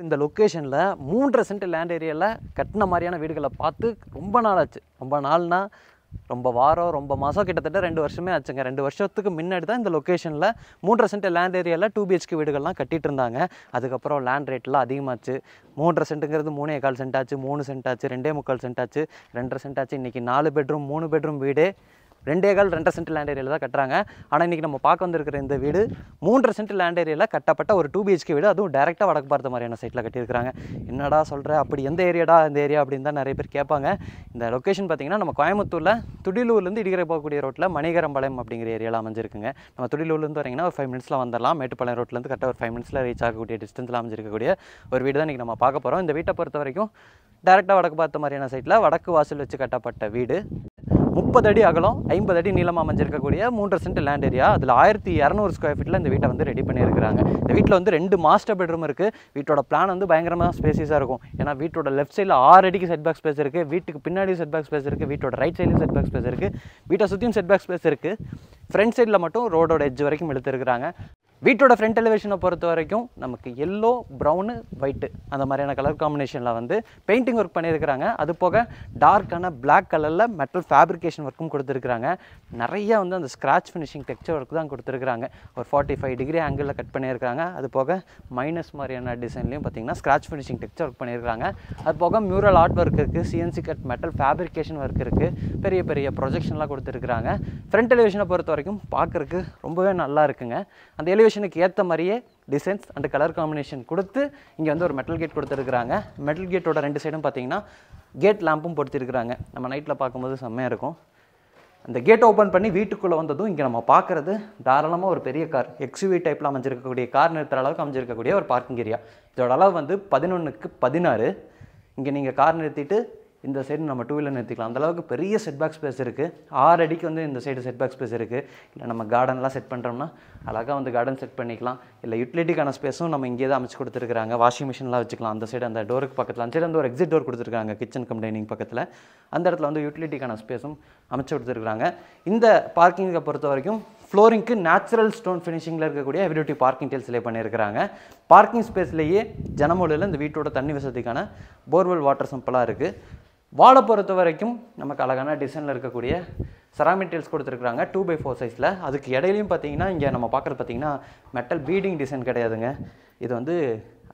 இந்த லொக்கேஷனில் 3.5 cent land ஏரியாவில் கட்டின மாதிரியான வீடுகளை பார்த்து ரொம்ப நாள் ஆச்சு. ரொம்ப நாள்னா ரொம்ப வாரம், ரொம்ப மாதம், கிட்டத்தட்ட 2 வருஷமே ஆச்சுங்க. 2 வருஷத்துக்கு முன்னாடி தான் இந்த லொக்கேஷனில் 3.5 சென்ட் லேண்ட் ஏரியாவில் 2 BHK வீடுகள்லாம் கட்டிகிட்டு இருந்தாங்க. அதுக்கப்புறம் லேண்ட் ரேட்லாம் அதிகமாச்சு. 3.5 சென்ட்டுங்கிறது 3.25 சென்ட் ஆச்சு, 3 சென்ட் ஆச்சு, 2.25 சென்ட் ஆச்சு, 2.5 சென்ட் ஆச்சு. இன்றைக்கி 4 பெட்ரூம் 3 பெட்ரூம் வீடு 2.25 சென்ட் லேண்ட் ஏரியாவில் தான் கட்டுறாங்க. ஆனால் இன்றைக்கி நம்ம பார்க்க வந்திருக்கிற இந்த வீடு 3.5 சென்ட் லேண்ட் ஏரியாவில் கட்டப்பட்ட ஒரு 2 BHK வீடு. அதுவும் டேரெக்டாக வடக்கு பார்த்த மாதிரியான சைட்டில் கட்டியிருக்கிறாங்க. என்னடா சொல்கிற, அப்படி எந்த ஏரியாடா இந்த ஏரியா அப்படின்னு தான் நிறைய பேர் கேட்பாங்க. இந்த லொக்கேஷன் பார்த்திங்கன்னா நம்ம கோயம்புத்தூரில் துடிலூர்லேருந்து இடிகரை போகக்கூடிய ரோட்டில் மணிகரம்பாளையம் அப்படிங்கிற ஏரியாவில் அமைஞ்சிருக்குங்க. நம்ம துடிலூர்லேருந்து வரீங்கன்னா ஒரு 5 மினிட்ஸில் வந்துடலாம். மேட்டுப்பாளையம் ரோட்லேருந்து கரெக்டாக ஒரு 5 மினிட்ஸில் ரீச் ஆகக்கூடிய டிஸ்டன்ஸில் அமைஞ்சிருக்கக்கூடிய ஒரு வீடு தான் இன்றைக்கி நம்ம பார்க்க போகிறோம். இந்த வீட்டை பொறுத்த வரைக்கும் டேரெக்டாக வடக்கு பார்த்த மாதிரியான சைட்டில் வடக்கு வாசல் வச்சு கட்டப்பட்ட வீடு. 30 அடி அகலம், 50 அடி நீளமாக அமைஞ்சிருக்கக்கூடிய 3.5 சென்ட் லேண்ட் ஏரியா. அதில் 1200 ஸ்கொயர் ஃபீட்டில் இந்த வீட்டை வந்து ரெடி பண்ணியிருக்கிறாங்க. இந்த வீட்டில் வந்து 2 மாஸ்டர் பெட்ரூம் இருக்குது. வீட்டோட பிளான் வந்து பயங்கரமாக ஸ்பேசியஸாக இருக்கும். ஏன்னா வீட்டோட லெஃப்ட் சைடில் 6 அடிக்கு செட்பேக் ஸ்பேஸ் இருக்குது, வீட்டுக்கு பின்னாடி செட்பேக் ஸ்பேஸ் இருக்குது, வீட்டோட ரைட் சைட்லையும் செட்பேக் ஸ்பேஸ் இருக்குது, வீட்டை சுற்றியும் செட்பேக் ஸ்பேஸ் இருக்குது. ஃப்ரண்ட் சைடில் மட்டும் ரோடோட எட்ஜ் வரைக்கும் இழுத்துருக்குறாங்க. வீட்டோட ஃப்ரண்ட் எலிவேஷனை பொறுத்த வரைக்கும் நமக்கு எல்லோ, ப்ரௌனு, ஒயிட்டு அந்த மாதிரியான கலர் காம்பினேஷனில் வந்து பெயிண்டிங் ஒர்க் பண்ணியிருக்கிறாங்க. அது போக டார்க்கான பிளாக் கலரில் மெட்டல் ஃபேப்ரிகேஷன் ஒர்க்கும் கொடுத்துருக்குறாங்க. நிறைய வந்து அந்த ஸ்க்ராட்ச் ஃபினிஷிங் டெக்ஸ்சர் ஒர்க் தான் கொடுத்துருக்குறாங்க. ஒரு 45 டிகிரி ஆங்கிளில் கட் பண்ணியிருக்காங்க. அது போக மைனஸ் மாதிரியான டிசைன்லையும் பார்த்திங்கன்னா ஸ்க்ராட்ச் ஃபினிஷிங் டெக்ஸ்சர் ஒர்க் பண்ணியிருக்காங்க. அது போக மியூரல் ஆர்ட் ஒர்க் இருக்குது, CNC cut metal fabrication work இருக்குது, பெரிய பெரிய ப்ரொஜெக்ஷன்லாம் கொடுத்துருக்குறாங்க. ஃப்ரண்ட் எலிவேஷனை பொறுத்த வரைக்கும் பார்க்குறதுக்கு ரொம்பவே நல்லா இருக்குங்க. அந்த எலிவேஷனுக்கு ஏற்ற மாதிரியே டிசைன்ஸ் அண்ட் கலர் காம்பினேஷன் கொடுத்து இங்கே வந்து ஒரு மெட்டல் கேட் கொடுத்துருக்குறாங்க. மெட்டல் கேட்டோட 2 சைடும் பார்த்தீங்கன்னா கேட் லேம்பும் பொறுத்திருக்கிறாங்க. நம்ம நைட்டில் பார்க்கும்போது செம்மையாக இருக்கும். அந்த கேட் ஓப்பன் பண்ணி வீட்டுக்குள்ளே வந்ததும் இங்கே நம்ம பார்க்குறது தாராளமாக ஒரு பெரிய கார், XUV டைப்பில் அமைஞ்சிருக்கக்கூடிய கார் நிறுத்துற அளவுக்கு அமைஞ்சிருக்கக்கூடிய ஒரு பார்க்கிங் ஏரியா. இதோட அளவு வந்து 11x16. இங்கே நீங்கள் கார் நிறுத்திட்டு இந்த சைடு நம்ம 2 வீலர் நிறுத்திக்கலாம். அந்தளவுக்கு பெரிய செட்பேக் ஸ்பேஸ் இருக்குது. 6 அடிக்கு வந்து இந்த சைடு செட்பேக் ஸ்பேஸ் இருக்குது. இல்லை நம்ம கார்டன்லாம் செட் பண்ணுறோம்னா அழகாக வந்து கார்டன் செட் பண்ணிக்கலாம். இல்லை யூட்டிலிட்டிக்கான ஸ்பேஸும் நம்ம இங்கே தான் அமைச்சு கொடுத்துருக்காங்க. வாஷிங் மிஷின்லாம் வச்சுக்கலாம். அந்த சைடு அந்த டோருக்கு பக்கத்தில், அந்த சைடு வந்து ஒரு எக்ஸிட் டோர் கொடுத்துருக்காங்க கிச்சன் கம் டைனிங் பக்கத்தில். அந்த இடத்துல வந்து யூட்டிலிட்டிக்கான ஸ்பேஸும் அமைச்சு கொடுத்துருக்காங்க. இந்த பார்க்கிங்கை பொறுத்த வரைக்கும் ஃப்ளோரிங்க்கு நேச்சுரல் ஸ்டோன் ஃபினிஷிங்கில் இருக்கக்கூடிய ஹெவி பார்க்கிங் டெயில்ஸ் லே பண்ணியிருக்கிறாங்க. பார்க்கிங் ஸ்பேஸ்லேயே ஜனமூலையில் இந்த வீட்டோட தண்ணி வசதிக்கான போர்வெல் வாட்டர் சம்பெல்லாம் இருக்குது. வாலை பொறுத்த வரைக்கும் நமக்கு அழகான டிசைனில் இருக்கக்கூடிய செராமிக் டைல்ஸ் கொடுத்துருக்குறாங்க 2x4 சைஸில். அதுக்கு இடையிலையும் பார்த்தீங்கன்னா இங்கே நம்ம பார்க்குறது பார்த்தீங்கன்னா மெட்டல் பீடிங் டிசைன் கிடையாதுங்க. இது வந்து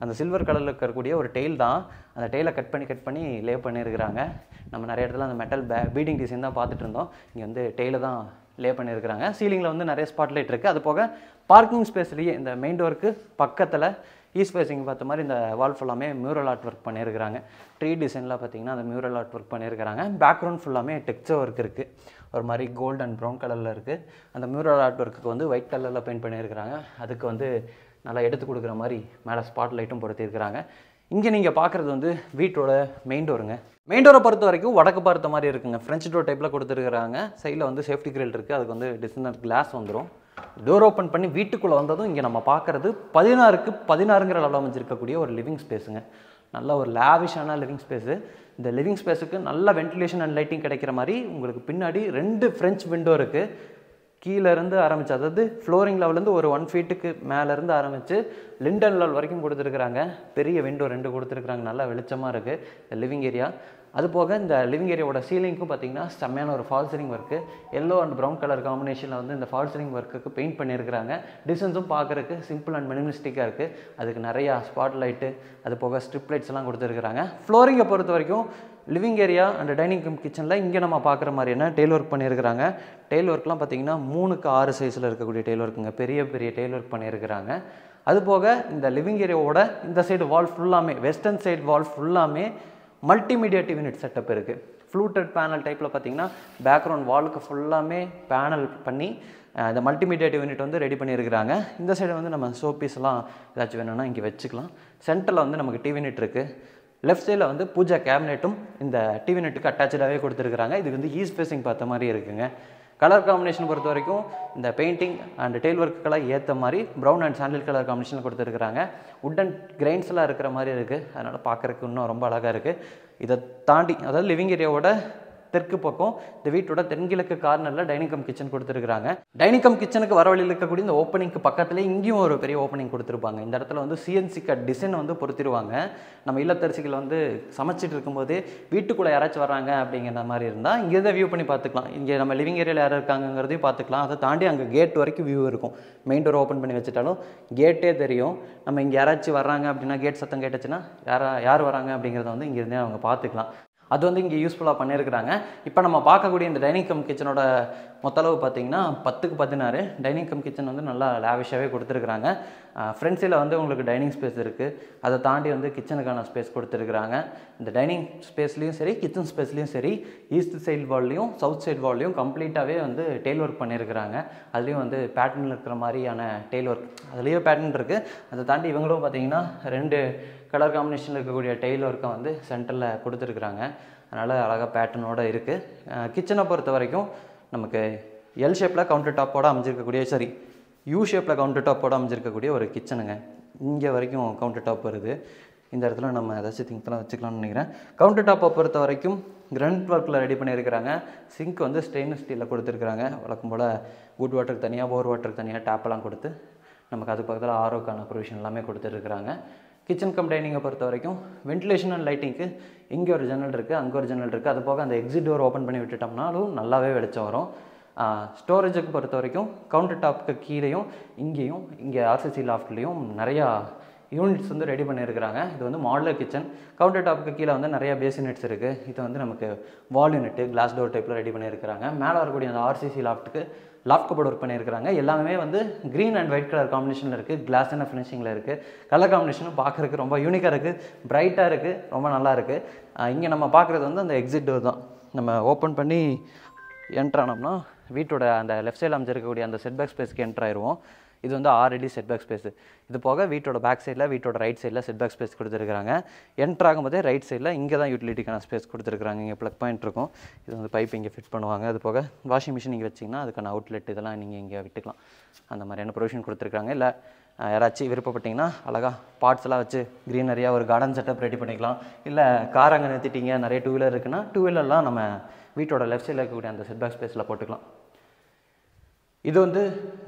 அந்த சில்வர் கலரில் இருக்கக்கூடிய ஒரு டெயில் தான். அந்த டெயிலை கட் பண்ணி லே பண்ணியிருக்கிறாங்க. நம்ம நிறைய இடத்துல அந்த மெட்டல் பீடிங் டிசைன் தான் பார்த்துட்டு இருந்தோம். இங்கே வந்து டெயிலை தான் லே பண்ணியிருக்கிறாங்க. சீலிங்கில் வந்து நிறைய ஸ்பாட்லைட் இருக்குது. அது போக பார்க்கிங் ஸ்பேஸ்லேயே இந்த மெயின் டோருக்கு பக்கத்தில் ஈஸ்ட் ஃபேஸிங் பார்த்த மாதிரி இந்த வால் ஃபுல்லாமே மியூரல் ஆர்ட் ஒர்க் பண்ணியிருக்கிறாங்க. ட்ரீ டிசைனில் பார்த்திங்கன்னா அந்த மியூரல் ஆர்ட் ஒர்க் பண்ணியிருக்கிறாங்க. பேக்ரவுண்ட் ஃபுல்லாமே டெக்ஸ்சர் ஒர்க் இருக்குது. ஒரு மாதிரி கோல்டு அண்ட் ப்ரௌன் கலரில் இருக்குது. அந்த மியூரல் ஆர்ட் ஒர்க்குக்கு வந்து ஒயிட் கலரில் பெயிண்ட் பண்ணியிருக்கிறாங்க. அதுக்கு வந்து நல்லா எடுத்து கொடுக்குற மாதிரி மேலே ஸ்பாட் லைட்டும் பொருத்தியிருக்கிறாங்க. இங்கே நீங்கள் பார்க்குறது வந்து வீட்டோட மெயின் டோருங்க. மெயின் டோரை பொறுத்த வரைக்கும் வடக்கு பார்த்த மாதிரி இருக்குங்க. ஃப்ரெஞ்ச் டோர் டைப்பில் கொடுத்துருக்குறாங்க. சைடில் வந்து சேஃப்டி கிரில் இருக்குது. அதுக்கு வந்து டிசைனர் கிளாஸ் வந்துடும். டோர் ஓப்பன் பண்ணி வீட்டுக்குள்ளே வந்ததும் இங்கே நம்ம பார்க்குறது 16x16ங்கிற அளவில் அமைஞ்சிருக்கக்கூடிய ஒரு லிவிங் ஸ்பேஸுங்க. நல்ல ஒரு லேவிஷான லிவிங் ஸ்பேஸு. இந்த லிவிங் ஸ்பேஸுக்கு நல்ல வென்டிலேஷன் அண்ட் லைட்டிங் கிடைக்கிற மாதிரி உங்களுக்கு பின்னாடி 2 ஃப்ரெஞ்ச் விண்டோ இருக்குது. கீழேருந்து ஆரம்பித்து, அதாவது ஃப்ளோரிங் லெவலேருந்து ஒரு 1 ஃபீட்டுக்கு மேலேருந்து ஆரம்பித்து லிண்டன் லெவல் வரைக்கும் கொடுத்துருக்குறாங்க. பெரிய விண்டோ 2 கொடுத்துருக்குறாங்க. நல்லா வெளிச்சமாக இருக்குது இந்த லிவிங் ஏரியா. அது போக இந்த லிவிங் ஏரியாவோட சீலிங்க்கும் பார்த்தீங்கன்னா செம்மையான ஒரு fall ceiling work. Yellow and brown colour காம்பினேஷனில் வந்து இந்த ஃபால் சீலிங் ஒர்க்குக்கு பெயிண்ட் பண்ணியிருக்கிறாங்க. டிசைன்ஸும் பார்க்குறதுக்கு சிம்பிள் அண்ட் மினிமலிஸ்டிக்காக இருக்குது. அதுக்கு நிறையா ஸ்பாட் லைட்டு, அது போக ஸ்ட்ரிப் லைட்ஸ்லாம் கொடுத்துருக்குறாங்க. ஃப்ளோரிங்கை பொறுத்த வரைக்கும் living area and dining come கிச்சனில் இங்கே நம்ம பார்க்குற மாதிரியான டெயில் ஒர்க் பண்ணியிருக்கிறாங்க. டெயில் ஒர்க்லாம் பார்த்தீங்கன்னா 3x6 சைஸில் இருக்கக்கூடிய டெயில் ஒர்க்குங்க. பெரிய பெரிய டெயில் ஒர்க் பண்ணியிருக்கிறாங்க. அது போக இந்த லிவிங் ஏரியாவோட இந்த சைடு வால் ஃபுல்லாமே, வெஸ்டர்ன் சைடு வால் ஃபுல்லாமே மல்டிமீடியா டிவி யூனிட் செட்டப் இருக்குது. ஃப்ளூட்டட் பேனல் டைப்பில் பார்த்தீங்கன்னா பேக்ரவுண்ட் வாலுக்கு ஃபுல்லாமே பேனல் பண்ணி இந்த மல்டிமீடியா டிவி யூனிட் வந்து ரெடி பண்ணியிருக்கிறாங்க. இந்த சைடு வந்து நம்ம ஷோபீஸ்லாம் ஏதாச்சும் வேணும்னா இங்கே வச்சுக்கலாம். சென்டரில் வந்து நமக்கு டிவி யூனிட் இருக்குது. லெஃப்ட் சைடில் வந்து பூஜா கேபினெட்டும் இந்த டிவி யூனிட்டுக்கு அட்டாச்சாகவே கொடுத்துருக்குறாங்க. இது வந்து ஈஸ்ட் ஃபேஸிங் பார்த்த மாதிரி இருக்குங்க. கலர் காம்பினேஷன் பொறுத்த வரைக்கும் இந்த பெயிண்டிங் அண்ட் டெயில் ஒர்க்குக்கெல்லாம் ஏற்ற மாதிரி brown and sandal colour combination கொடுத்துருக்குறாங்க. வுட் அண்ட் கிரைன்ஸ்லாம் இருக்கிற மாதிரி இருக்குது. அதனால் பார்க்குறதுக்கு இன்னும் ரொம்ப அழகாக இருக்குது. இதை தாண்டி, அதாவது லிவிங் ஏரியாவோட தெற்கு பக்கம் இந்த வீட்டோட தென்கிழக்கு கார்னரில் டைனிங் கம் கிச்சன் கொடுத்துருக்காங்க. டைனிங் கம் கிச்சனுக்கு வர வழியில் இருக்கக்கூடிய இந்த ஓப்பனிங்க்கு பக்கத்துலேயே இங்கேயும் ஒரு பெரிய ஓப்பனிங் கொடுத்துருப்பாங்க. இந்த இடத்துல வந்து சிஎன்சி கட் டிசைன் வந்து பொறுத்திருவாங்க. நம்ம இல்லத்தரசிகள் வந்து சமைச்சிட்டு இருக்கும்போது வீட்டுக்குள்ளே யாராச்சும் வராங்க அப்படிங்கிற மாதிரி இருந்தால் இங்கேருந்து வியூ பண்ணி பார்த்துக்கலாம். இங்கே நம்ம லிவிங் ஏரியாவில் யாரும் இருக்காங்கிறதையும் பார்த்துக்கலாம். அதை தாண்டி அங்கே கேட் வரைக்கும் வியூ இருக்கும். மெயின் டோர் ஓப்பன் பண்ணி வச்சுட்டாலும் கேட்டே தெரியும். நம்ம இங்கே யாராச்சும் வர்றாங்க அப்படின்னா கேட் சத்தம் கேட்டுச்சுன்னா யார் வராங்க அப்படிங்கிறத வந்து இங்கேருந்தே அவங்க பார்த்துக்கலாம். அது வந்து இங்கே யூஸ்ஃபுல்லாக பண்ணியிருக்கிறாங்க. இப்போ நம்ம பார்க்கக்கூடிய இந்த டைனிங் கம் கிச்சனோட மொத்தளவு பார்த்திங்கன்னா 10க்கு 16. டைனிங் கம் கிச்சன் வந்து நல்லா லேவிஷாகவே கொடுத்துருக்குறாங்க. ஃப்ரண்ட் சைடில் வந்து உங்களுக்கு டைனிங் ஸ்பேஸ் இருக்குது. அதை தாண்டி வந்து கிச்சனுக்கான ஸ்பேஸ் கொடுத்துருக்குறாங்க. இந்த டைனிங் ஸ்பேஸ்லேயும் சரி கிச்சன் ஸ்பேஸ்லேயும் சரி ஈஸ்ட் சைட் வால்லையும் சவுத் சைட் வால்லையும் கம்ப்ளீட்டாகவே வந்து டெயில் ஒர்க் பண்ணியிருக்கிறாங்க. அதுலேயும் வந்து பேட்டர்னில் இருக்கிற மாதிரியான டெயில் ஒர்க் அதுலேயும் பேட்டர்ன் இருக்குது. அதை தாண்டி இவங்களும் பார்த்திங்கன்னா 2 கலர் காம்பினேஷனில் இருக்கக்கூடிய டெயில் ஒர்க்கை வந்து சென்டரில் கொடுத்துருக்குறாங்க. அதனால் அழகாக பேட்டர்னோடு இருக்குது. கிச்சனை பொறுத்த வரைக்கும் நமக்கு எல் ஷேப்பில் கவுண்டர் டாப்போடு அமைஞ்சிருக்கக்கூடிய யூ ஷேப்பில் கவுண்டர் டாப்போடு அமைஞ்சிருக்கக்கூடிய ஒரு கிச்சனுங்க. இங்கே வரைக்கும் கவுண்டர் டாப் வருது. இந்த இடத்துல நம்ம ஏதாச்சும் திங்ஸ்லாம் வச்சுக்கலாம்னு நினைக்கிறேன். கவுண்டர் டாப்பை பொறுத்த வரைக்கும் கிரானைட் ஒர்க்கில் ரெடி பண்ணியிருக்கிறாங்க. சிங்க் வந்து ஸ்டெயின்லெஸ் ஸ்டீலில் கொடுத்துருக்குறாங்க. வழக்கம் போல் குட் வாட்டருக்கு தனியாக போர் வாட்டருக்கு தனியாக டேப்பெல்லாம் கொடுத்து நமக்கு அது பக்கத்தில் ஆரோக்கான ப்ரொவிஷன் எல்லாமே கொடுத்துருக்குறாங்க. கிச்சன் கம் டைனிங்கை பொறுத்த வரைக்கும் வென்டிலேஷன் அண்ட் லைட்டிங்க்கு இங்கே ஒரு ஜன்னல் இருக்குது, அங்கே ஒரு ஜன்னல் இருக்குது. அது போக அந்த எக்ஸிட் டோர் ஓப்பன் பண்ணி விட்டுட்டோம்னாலும் நல்லாவே வெளிச்சம் வரும். ஸ்டோரேஜுக்கு பொறுத்த வரைக்கும் கவுண்டர் டாப்புக்கு கீழேயும் இங்கேயும் இங்கே ஆர்சிசி லாஃப்ட்லேயும் நிறையா யூனிட்ஸ் வந்து ரெடி பண்ணியிருக்கிறாங்க. இது வந்து மாடுலர் கிச்சன். கவுண்டர் டாப்புக்கு கீழே வந்து நிறையா பேஸ் யூனிட்ஸ் இருக்குது. இது வந்து நமக்கு வால் யூனிட்டு கிளாஸ் டோர் டைப்பில் ரெடி பண்ணியிருக்கிறாங்க. மேலே வரக்கூடிய அந்த ஆர்சிசி லாஃப்ட்டுக்கு லாஃப்ட் கபோர்ட் ஒர்க் பண்ணியிருக்கிறாங்க. எல்லாமே வந்து க்ரீன் அண்ட் ஒயிட் கலர் காம்பினேஷனில் இருக்குது. கிளாஸ் அண்ட் ஃபினிஷிங்கில் இருக்குது. கலர் காம்பினேஷனும் பார்க்குறதுக்கு ரொம்ப யூனிக்காக இருக்குது, பிரைட்டாக இருக்குது, ரொம்ப நல்லா இருக்குது. இங்கே நம்ம பார்க்குறது வந்து அந்த எக்ஸிட் டோர் தான். நம்ம ஓப்பன் பண்ணி என்ட்ரானோம்னா வீட்டோட அந்த லெஃப்ட் சைடில் அமைச்சிருக்கக்கூடிய அந்த செட்பேக் ஸ்பேஸ்க்கு என்ட்ரு ஆயிடுவோம். இது வந்து 6 அடி செட்பேக் ஸ்பேஸு. இது போக வீட்டோட பேக் சைடில் வீட்டோட ரைட் சைடில் செட்பேக் ஸ்பேஸ் கொடுத்துருக்காங்க. என்ட்ரு ஆகும்போதே ரைட் சைடில் இங்கே தான் யூட்டிலிட்டிக்கான ஸ்பேஸ் கொடுத்துருக்காங்க. இங்கே ப்ளக் பாயிண்ட் இருக்கும். இது வந்து பைப் இங்கே ஃபிட் பண்ணுவாங்க. அது போக வாஷிங் மிஷின் இங்கே வச்சிங்கன்னா அதுக்கான அவுட்லெட் இதெல்லாம் நீங்கள் இங்கே விட்டுக்கலாம். அந்த மாதிரியான ப்ரொவிஷன் கொடுத்துருக்காங்க. இல்லை யாராச்சும் விருப்பப்பட்டிங்கன்னா அழகாக பார்ட்ஸ்லாம் வச்சு க்ரீனரியாக ஒரு கார்டன் செட்டப் ரெடி பண்ணிக்கலாம். இல்லை கார் அங்கே நிறுத்திட்டீங்க, நிறைய 2 வீலர் இருக்குன்னா 2 வீலர்லாம் நம்ம வீட்டோட லெஃப்ட் சைடில் இருக்கக்கூடிய அந்த செட்பேக் ஸ்பேஸில் போட்டுக்கலாம். இது வந்து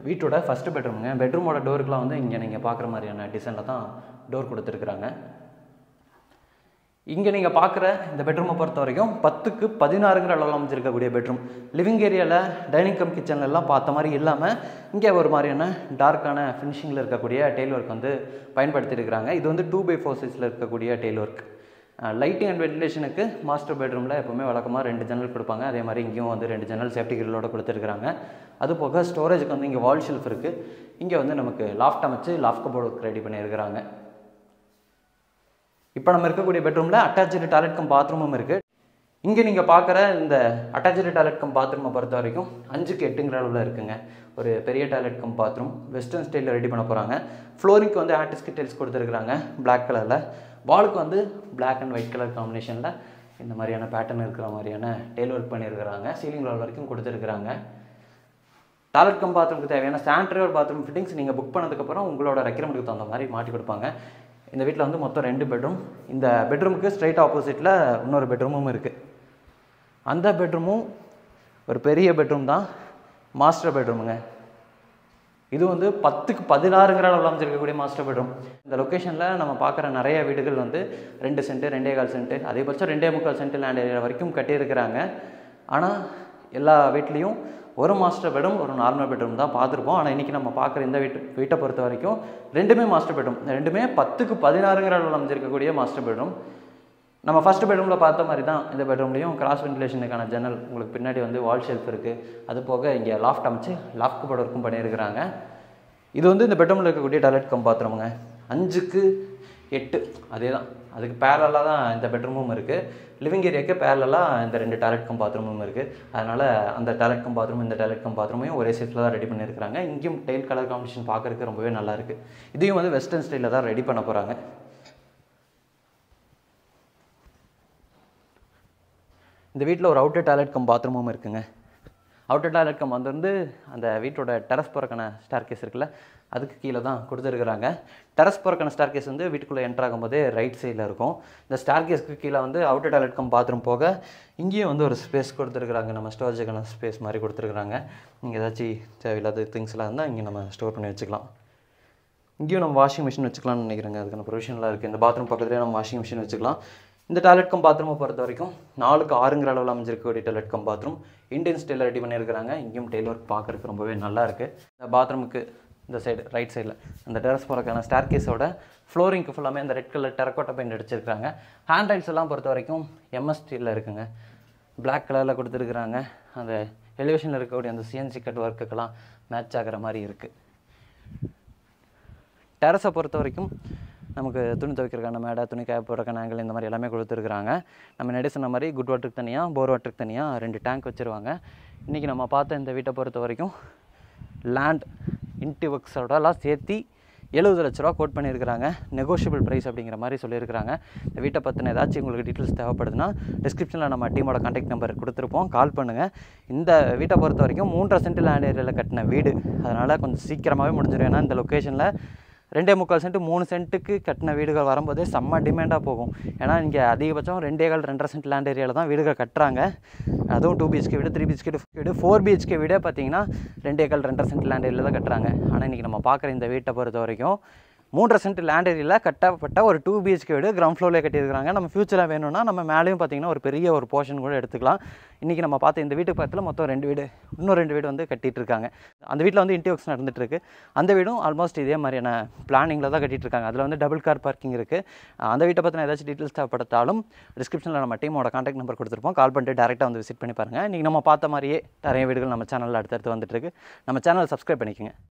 வீட்டோட ஃபஸ்ட்டு பெட்ரூமுங்க. பெட்ரூமோட டோருக்குலாம் வந்து இங்கே நீங்கள் பார்க்குற மாதிரியான டிசைனில் தான் டோர் கொடுத்துருக்குறாங்க. இங்கே நீங்கள் பார்க்குற இந்த பெட்ரூமை பொறுத்த வரைக்கும் 10க்கு 16ங்கிற அளவில் அமைச்சிருக்கக்கூடிய பெட்ரூம். லிவிங் ஏரியாவில் டைனிங் கம் கிச்சன்லாம் பார்த்த மாதிரி இல்லாமல் இங்கே ஒரு மாதிரியான டார்க்கான ஃபினிஷிங்கில் இருக்கக்கூடிய டெயில் ஒர்க் வந்து பயன்படுத்தியிருக்கிறாங்க. இது வந்து 2x4 சைஸில் இருக்கக்கூடிய டெயில் ஒர்க். லைட்டிங் அண்ட் வென்டிலேஷனுக்கு மாஸ்டர் பெட்ரூமில் எப்போவுமே வழக்கமாக 2 ஜன்னல் கொடுப்பாங்க. அதே மாதிரி இங்கேயும் வந்து 2 ஜன்னல் சேஃப்டி கிரிலோட கொடுத்துருக்குறாங்க. அது போக ஸ்டோரேஜுக்கு வந்து இங்கே வால் ஷெல்ஃப் இருக்குது. இங்கே வந்து நமக்கு லாஃப்ட் அமைச்சு லாஃப்ட் கபோர்டு ரெடி பண்ணியிருக்கிறாங்க. இப்போ நம்ம இருக்கக்கூடிய பெட்ரூமில் அட்டாச்சு டாய்லெட் கம் பாத்ரூமும் இருக்குது. இங்கே நீங்கள் பார்க்குற இந்த அட்டாச்சு டாய்லெட் கம் பாத்ரூமை பொறுத்த வரைக்கும் 5க்கு 8ங்கிற அளவில் இருக்குங்க. ஒரு பெரிய டாய்லெட் கம் பாத்ரூம் வெஸ்டர்ன் ஸ்டைலில் ரெடி பண்ண போகிறாங்க. ஃப்ளோரிங்க்கு வந்து ஆர்டிஸ்டிக் டைல்ஸ் கொடுத்துருக்குறாங்க பிளாக் கலரில். வாலுக்கு வந்து பிளாக் அண்ட் ஒயிட் கலர் காம்பினேஷனில் இந்த மாதிரியான பேட்டர்ன் இருக்கிற மாதிரியான டெயில் ஒர்க் பண்ணியிருக்கிறாங்க. சீலிங் வால் வரைக்கும் கொடுத்துருக்குறாங்க. டாய்லெட் கம் பாத்ரூமுக்கு தேவையான சானிட்டரி பாத்ரூம் ஃபிட்டிங்ஸ் நீங்கள் புக் பண்ணதுக்கப்புறம் உங்களோட ரெக்யர்மெண்ட்டுக்கு தகுந்த மாதிரி மாட்டி கொடுப்பாங்க. இந்த வீட்டில் வந்து மொத்தம் 2 பெட்ரூம். இந்த பெட்ரூமுக்கு ஸ்ட்ரைட் ஆப்போசிட்டில் இன்னொரு பெட்ரூமும் இருக்குது. அந்த பெட்ரூமும் ஒரு பெரிய பெட்ரூம் தான், மாஸ்டர் பெட்ரூமுங்க. இது வந்து 10க்கு 16ங்கிற அளவில் அமைச்சிருக்கக்கூடிய மாஸ்டர் பெட்ரூம். இந்த லொக்கேஷனில் நம்ம பார்க்குற நிறைய வீடுகள் வந்து 2 சென்ட் 2.25 சென்ட் அதிகபட்சம் 2.25 சென்ட் லேண்ட் ஏரியா வரைக்கும் கட்டியிருக்கிறாங்க. ஆனால் எல்லா வீட்லேயும் ஒரு மாஸ்டர் பெட்ரூம் ஒரு நார்மல் பெட்ரூம் தான் பார்த்துருப்போம். ஆனால் இன்றைக்கி நம்ம பார்க்குற இந்த வீட்டை பொறுத்த வரைக்கும் 2மே மாஸ்டர் பெட்ரூம். 2மே 10க்கு 16ங்கிற அளவில் அமைச்சிருக்கக்கூடிய மாஸ்டர் பெட்ரூம். நம்ம ஃபஸ்ட்டு பெட்ரூமில் பார்த்த மாதிரி தான் இந்த பெட்ரூம்லேயும் கிராஸ் வென்டிலேஷனுக்கான ஜன்னல், உங்களுக்கு பின்னாடி வந்து வால் ஷெல்ஃப் இருக்குது. அது போக இங்கே லாஃப்ட் அமைச்சு லாஃப்ட் கபோர்டு ஒர்க்கும் பண்ணியிருக்கிறாங்க. இது வந்து இந்த பெட்ரூமில் இருக்கக்கூடிய டாய்லெட் கம் பாத்ரூமுங்க. 5க்கு 8 அதே தான். அதுக்கு பேரலாக தான் இந்த பெட்ரூமும் இருக்குது. லிவிங் ஏரியாவுக்கு பேரலாக இந்த 2 டாய்லெட் கம் பாத்ரூமும் இருக்குது. அதனால் அந்த டாய்லெட் கம் பாத்ரூம் இந்த டாய்லெட் கம் பாத்ரூமையும் ஒரே சைஸில் தான் ரெடி பண்ணியிருக்கிறாங்க. இங்கேயும் டைல் கலர் காம்பினேஷன் பார்க்குறதுக்கு ரொம்பவே நல்லாயிருக்கு. இதையும் வந்து வெஸ்டர்ன் ஸ்டைலில் தான் ரெடி பண்ண போகிறாங்க. இந்த வீட்டில் ஒரு அவுட்டர் டாய்லெட் கம் பாத்ரூமும் இருக்குங்க. அவுட்டர் டாய்லெட் கம் வந்து அந்த வீட்டோட டெரஸ் போகிறக்கான ஸ்டார்கேஸ் இருக்குல்ல, அதுக்கு கீழே தான் கொடுத்துருக்குறாங்க. டெரஸ் போகிறக்கான ஸ்டார்கேஸ் வந்து வீட்டுக்குள்ளே என்ட்ரு ஆகும்போதே ரைட் சைடில் இருக்கும். இந்த ஸ்டார்கேஸ்க்கு கீழே வந்து அவுட்டர் டாய்லெட் கம் பாத்ரூம் போக இங்கேயும் வந்து ஒரு ஸ்பேஸ் கொடுத்துருக்குறாங்க. நம்ம ஸ்டோரேஜுக்கான ஸ்பேஸ் மாதிரி கொடுத்துருக்குறாங்க. நீங்கள் ஏதாச்சும் தேவையில்லாத திங்ஸ்லாம் இருந்தால் இங்கே நம்ம ஸ்டோர் பண்ணி வச்சுக்கலாம். இங்கேயும் நம்ம வாஷிங் மிஷின் வச்சுக்கலாம்னு நினைக்கிறேங்க. அதுக்கான ப்ரொவிஷன்லாம் இருக்குது. இந்த பாத்ரூம் பக்கத்துலேயே நம்ம வாஷிங் மிஷின் வச்சுக்கலாம். இந்த டாய்லெட் கம் பாத்ரூமை பொறுத்த வரைக்கும் 4க்கு 6ங்கிற அளவில் அமைஞ்சிருக்கக்கூடிய டாய்லெட் கம் பாத்ரூம் இந்தியன் ஸ்டைலில் ரெடி பண்ணியிருக்கிறாங்க. இங்கேயும் டெய்ல் ஒர்க் பார்க்குறதுக்கு ரொம்பவே நல்லா இருக்குது. இந்த பாத்ரூமுக்கு இந்த சைடு ரைட் சைடில் அந்த டெரஸ் போகிறக்கான ஸ்டார்கேஸோட ஃப்ளோரிங்க்கு ஃபுல்லாமே அந்த ரெட் கலர் டெரக்கோட்டா பெயிண்ட் அடிச்சிருக்காங்க. ஹேண்ட் ரைல்ஸ் எல்லாம் பொறுத்த வரைக்கும் எம்எஸ் ஸ்டீலில் இருக்குங்க. பிளாக் கலரில் கொடுத்துருக்குறாங்க. அந்த எலிவேஷனில் இருக்கக்கூடிய அந்த சிஎன்சி கட் ஒர்க்குக்கெல்லாம் மேட்ச் ஆகிற மாதிரி இருக்குது. டெரஸை பொறுத்த வரைக்கும் நமக்கு துணி துவைக்கிறக்கான மேடை, துணி காய போடுறக்கான ஆங்கிள், இந்த மாதிரி எல்லாமே கொடுத்துருக்குறாங்க. நம்ம முன்னாடி சொன்ன மாதிரி குட் வாட்டருக்கு தனியாக, போர் வாட்டருக்கு தனியாக 2 டேங்க் வச்சுருவாங்க. இன்றைக்கி நம்ம பார்த்த இந்த வீட்டை பொறுத்த வரைக்கும் லேண்ட் இன்டிவர்க்ஸோடலாம் சேர்த்து 70 லட்ச ரூபா கோட் பண்ணியிருக்கிறாங்க. நெகோஷியபிள் ப்ரைஸ் அப்படிங்கிற மாதிரி சொல்லியிருக்கிறாங்க. இந்த வீட்டை பற்றின ஏதாச்சும் உங்களுக்கு டீட்டெயில்ஸ் தேவைப்படுதுன்னா டிஸ்கிரிப்ஷனில் நம்ம டீமோட கான்டாக்ட் நம்பர் கொடுத்துருப்போம், கால் பண்ணுங்கள். இந்த வீட்டை பொறுத்த வரைக்கும் 3.5 சென்ட் லேண்ட் ஏரியாவில் கட்டின வீடு, அதனால் கொஞ்சம் சீக்கிரமாகவே முடிஞ்சிடும். ஏன்னா இந்த லொக்கேஷனில் 2.25 சென்ட் 3 சென்ட்டுக்கு கட்டின வீடுகள் வரும்போதே செம்ம டிமாண்டாக போகும். ஏன்னா இங்கே அதிகபட்சம் 2.25 சென்ட் லேண்ட் ஏரியாவில் தான் வீடுகள் கட்டுறாங்க. அதுவும் 2 BHK வீடு, 3 BHK வீடு, 4 BHK வீடே பார்த்தீங்கன்னா 2.25 சென்ட் லேண்ட் ஏரியாவில் தான் கட்டுறாங்க. ஆனால் இன்றைக்கி நம்ம பார்க்குற இந்த வீட்டை பொறுத்த வரைக்கும் 3.5 சென்ட் லேண்ட் ஏரியாவில் கட்டப்பட்ட ஒரு 2 BHK வீடு கிரவுண்ட் ஃப்ளோரில் கட்டியிருக்காங்க. நம்ம ஃபியூச்சரில் வேணும்னா நம்ம மேலேயும் பார்த்திங்கன்னா ஒரு பெரிய ஒரு போர்ஷன் கூட எடுத்துக்கலாம். இன்றைக்கி நம்ம பார்த்த இந்த வீட்டுக்கு பக்கத்தில் மொத்தம் 2 வீடு, இன்னும் 2 வீடு வந்து கட்டிகிட்டு இருக்காங்க. அந்த வீட்டில் வந்து இன்டீரியர்ஸ் நடந்துகிட்ருக்கு. அந்த வீடும் ஆல்மோஸ்ட் இதே மாதிரியான பிளானிங்கில் தான் கட்டிகிட்டு இருக்காங்க. அதில் வந்து டபுள் கார் பார்க்கிங் இருக்குது. அந்த வீட்டை பற்றின ஏதாச்சும் டீட்டெயில்ஸ் தேவைப்பட்டாலும் டிஸ்கிரிப்ஷனில் நம்ம டீமோட கான்டாக்ட் நம்பர் கொடுத்துருப்போம், கால் பண்ணிட்டு டேரெக்டாக வந்து விசிட் பண்ணி பாருங்கள். இன்றைக்கி நம்ம பார்த்த மாதிரியே நிறைய வீடுகள் நம்ம சேனலில் அடுத்தடுத்து வந்துட்டுருக்கு. நம்ம சேனலை சப்ஸ்கிரைப் பண்ணிக்கோங்க.